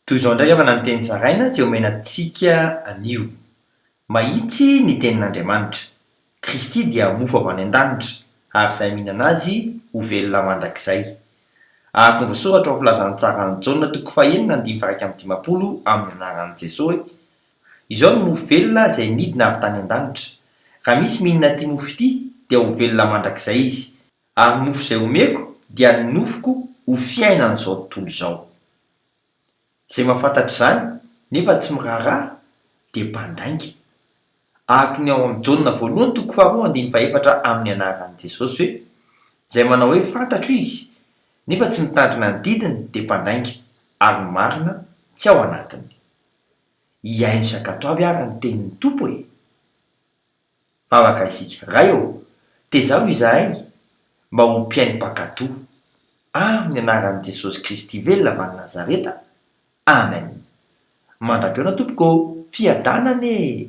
Toy izao indray avana ny teny zaraina izay omena antsika anio. Mahitsy ny tenin'Andriamanitra. Kristy dia mofo avy any an-danitra ary izay mihinana azy ho velona mandrakizay. Araka ny voasoratra ao filazan'ny tsaran'i Jaona toko 4:1-5 amin'ny anaran'i Jesosy. Izao no mofo velona izay midina avy tany an-danitra. Raha misy mihinana ity mofo ity dia ho velona mandrakizay izy. Ary mofo izay omeko dia ny nofoko ho fiainan'izao tontolo izao. Izay mahafantatra izany nefa tsy miraharaha dia mpandainga. Araka ny ao amin'ny Jaona 1:2-4 amin'ny anaran'i Jesosy hoe: izay manao hoe fantatro izy nefa tsy mitandrina ny didiny dia mpandainga ary ny marina tsy ao anatiny. Iaino isakatoavy ary ny tenin'ny Tompo e! Vavaka isika ray eo, tezao izahay mba ho mpiaino-pakatoa amin'ny anaran'i Jesosy Kristy velona avy any Nazareta. Amen. Mandram-peona Tompoko, fiadanane.